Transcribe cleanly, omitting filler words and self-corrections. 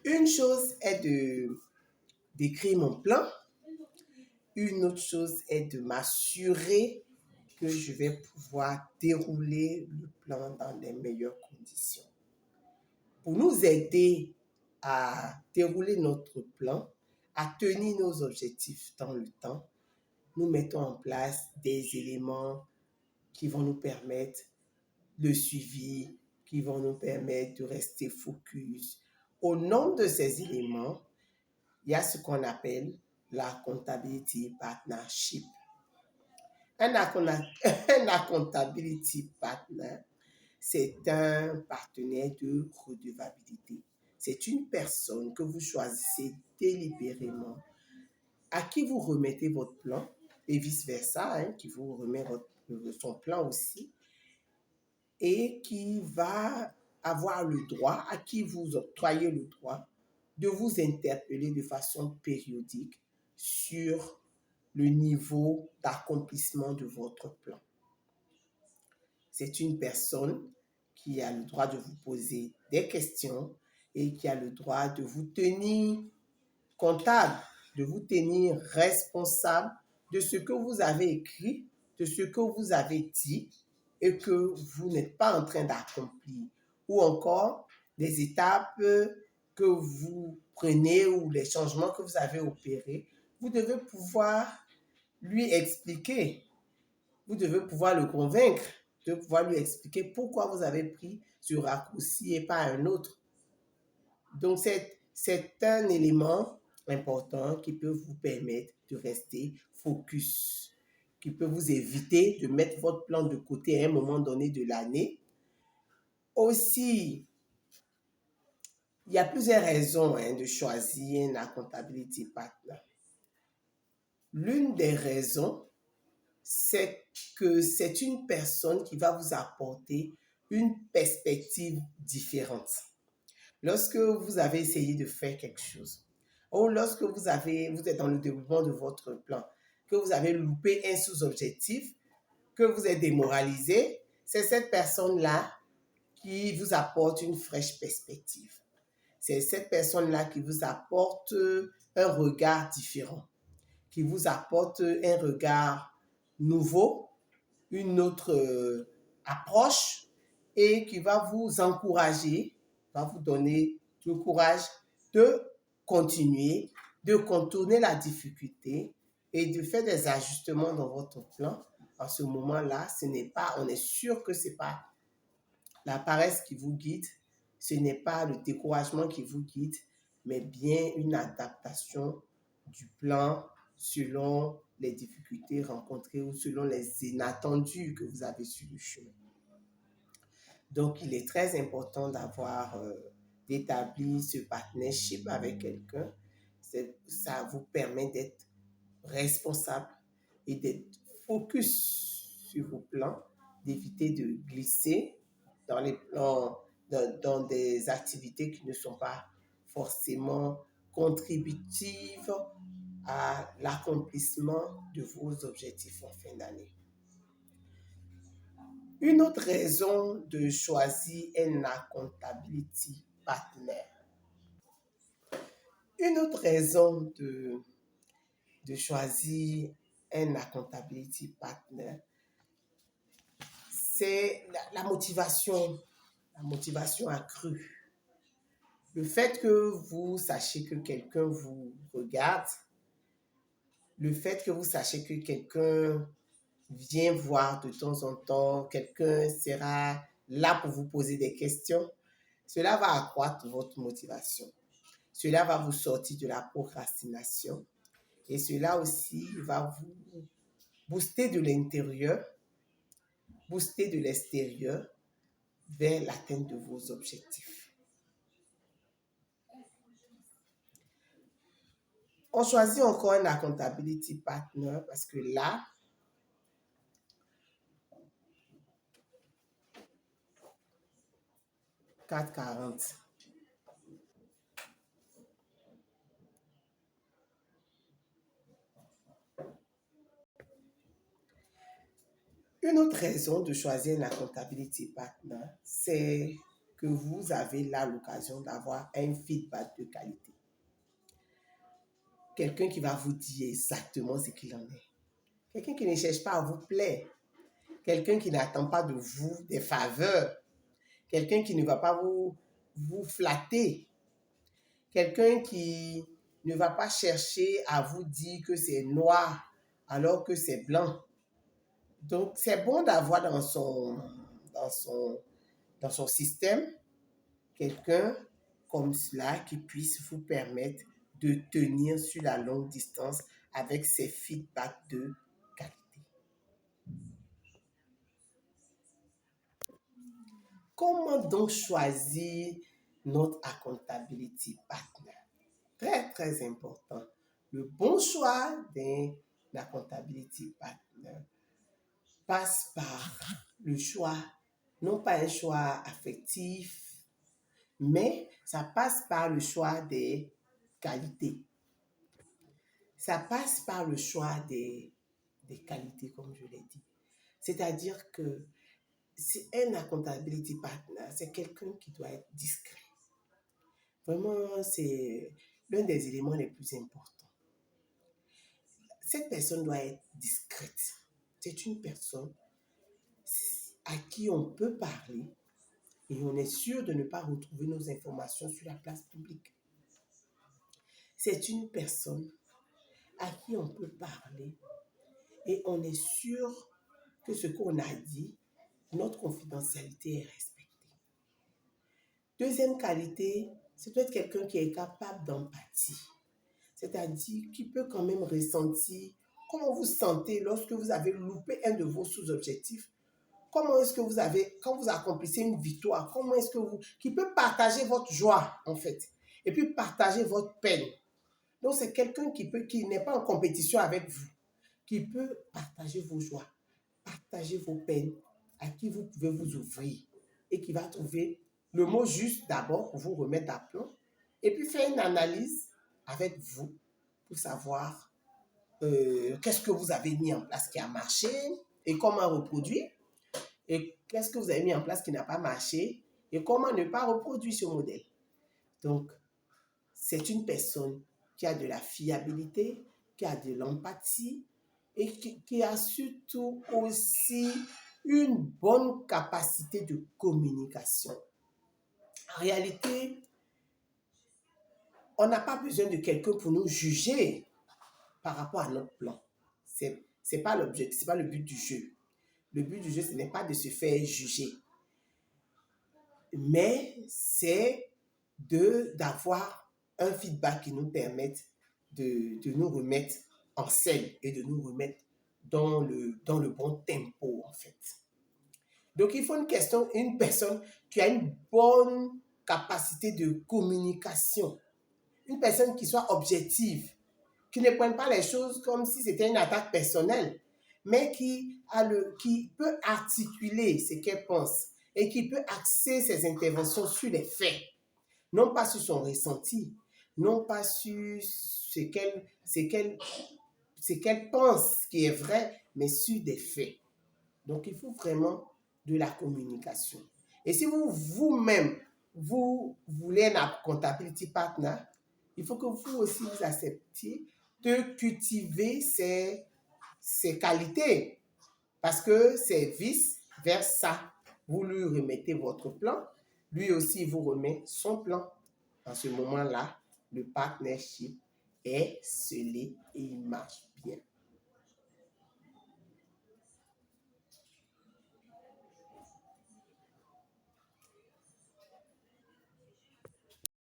Une chose est d'écrire mon plan. Une autre chose est de m'assurer que je vais pouvoir dérouler le plan dans les meilleures conditions. Pour nous aider à dérouler notre plan, à tenir nos objectifs dans le temps, nous mettons en place des éléments qui vont nous permettre le suivi, qui vont nous permettre de rester focus. Au nom de ces éléments, il y a ce qu'on appelle la accountability partnership. Un accountability partner, c'est un partenaire de redevabilité. C'est une personne que vous choisissez délibérément, à qui vous remettez votre plan, et vice-versa, hein, qui vous remet son plan aussi, et qui va avoir le droit, à qui vous octroyez le droit de vous interpeller de façon périodique sur le niveau d'accomplissement de votre plan. C'est une personne qui a le droit de vous poser des questions et qui a le droit de vous tenir comptable, de vous tenir responsable de ce que vous avez écrit, de ce que vous avez dit et que vous n'êtes pas en train d'accomplir. Ou encore des étapes que vous prenez ou les changements que vous avez opérés, vous devez pouvoir lui expliquer. Vous devez pouvoir le convaincre, de pouvoir lui expliquer pourquoi vous avez pris ce raccourci et pas un autre. Donc, c'est un élément important qui peut vous permettre de rester focus, qui peut vous éviter de mettre votre plan de côté à un moment donné de l'année. Aussi, il y a plusieurs raisons de choisir un accountability partner. L'une des raisons, c'est que c'est une personne qui va vous apporter une perspective différente. Lorsque vous avez essayé de faire quelque chose, ou lorsque vous êtes dans le développement de votre plan, que vous avez loupé un sous-objectif, que vous êtes démoralisé, c'est cette personne-là qui vous apporte une fraîche perspective. C'est cette personne-là qui vous apporte un regard différent, qui vous apporte un regard nouveau, une autre approche et qui va vous encourager, va vous donner le courage de continuer, de contourner la difficulté et de faire des ajustements dans votre plan. En ce moment-là, on est sûr que ce n'est pas la paresse qui vous guide, ce n'est pas le découragement qui vous guide, mais bien une adaptation du plan selon les difficultés rencontrées ou selon les inattendus que vous avez sur le chemin. Donc, il est très important d'établir ce partnership avec quelqu'un. Ça vous permet d'être responsable et d'être focus sur vos plans, d'éviter de glisser dans les plans, dans des activités qui ne sont pas forcément contributives à l'accomplissement de vos objectifs en fin d'année. Une autre raison de choisir un accountability partner. Une autre raison de choisir un accountability partner, c'est la motivation accrue. Le fait que vous sachiez que quelqu'un vous regarde, le fait que vous sachiez que quelqu'un vient voir de temps en temps, quelqu'un sera là pour vous poser des questions, cela va accroître votre motivation. Cela va vous sortir de la procrastination et cela aussi va vous booster de l'intérieur, booster de l'extérieur vers l'atteinte de vos objectifs. On choisit encore un accountability partner parce que là, $4.40. Une autre raison de choisir un accountability partner, c'est que vous avez là l'occasion d'avoir un feedback de qualité. Quelqu'un qui va vous dire exactement ce qu'il en est. Quelqu'un qui ne cherche pas à vous plaire. Quelqu'un qui n'attend pas de vous des faveurs. Quelqu'un qui ne va pas vous flatter. Quelqu'un qui ne va pas chercher à vous dire que c'est noir alors que c'est blanc. Donc, c'est bon d'avoir dans son système quelqu'un comme cela qui puisse vous permettre de tenir sur la longue distance avec ses feedbacks de qualité. Comment donc choisir notre accountability partner? Très, très important. Le bon choix d'un accountability partner passe par le choix, non pas un choix affectif, mais ça passe par le choix des qualités. Ça passe par le choix des qualités, comme je l'ai dit. C'est-à-dire que c'est un accountability partner, c'est quelqu'un qui doit être discret. Vraiment, c'est l'un des éléments les plus importants. Cette personne doit être discrète. C'est une personne à qui on peut parler et on est sûr de ne pas retrouver nos informations sur la place publique. C'est une personne à qui on peut parler et on est sûr que ce qu'on a dit, notre confidentialité est respectée. Deuxième qualité, c'est peut-être quelqu'un qui est capable d'empathie. C'est-à-dire qui peut quand même ressentir comment vous sentez lorsque vous avez loupé un de vos sous-objectifs. Comment est-ce que vous avez, quand vous accomplissez une victoire, comment est-ce que qui peut partager votre joie, en fait, et puis partager votre peine. Donc, c'est quelqu'un qui n'est pas en compétition avec vous, qui peut partager vos joies, partager vos peines, à qui vous pouvez vous ouvrir, et qui va trouver le mot juste d'abord pour vous remettre d'aplomb, et puis faire une analyse avec vous pour savoir qu'est-ce que vous avez mis en place qui a marché et comment reproduire, et qu'est-ce que vous avez mis en place qui n'a pas marché et comment ne pas reproduire ce modèle. Donc, c'est une personne qui a de la fiabilité, qui a de l'empathie et qui a surtout aussi une bonne capacité de communication. En réalité, on n'a pas besoin de quelqu'un pour nous juger par rapport à notre plan. C'est pas l'objectif, c'est pas le but du jeu. Le but du jeu, ce n'est pas de se faire juger, mais c'est d'avoir un feedback qui nous permette de nous remettre en selle et de nous remettre dans le bon tempo, en fait. Donc, il faut une personne qui a une bonne capacité de communication, une personne qui soit objective, qui ne prenne pas les choses comme si c'était une attaque personnelle, mais qui peut articuler ce qu'elle pense et qui peut axer ses interventions sur les faits, non pas sur son ressenti, non pas sur ce qu'elle pense qui est vrai, mais sur des faits. Donc, il faut vraiment de la communication. Et si vous-même, vous voulez un accountability partner, il faut que vous aussi vous acceptiez de cultiver ces qualités. Parce que c'est vice-versa. Vous lui remettez votre plan, lui aussi vous remet son plan. En ce moment-là, le partnership est scellé et il marche bien.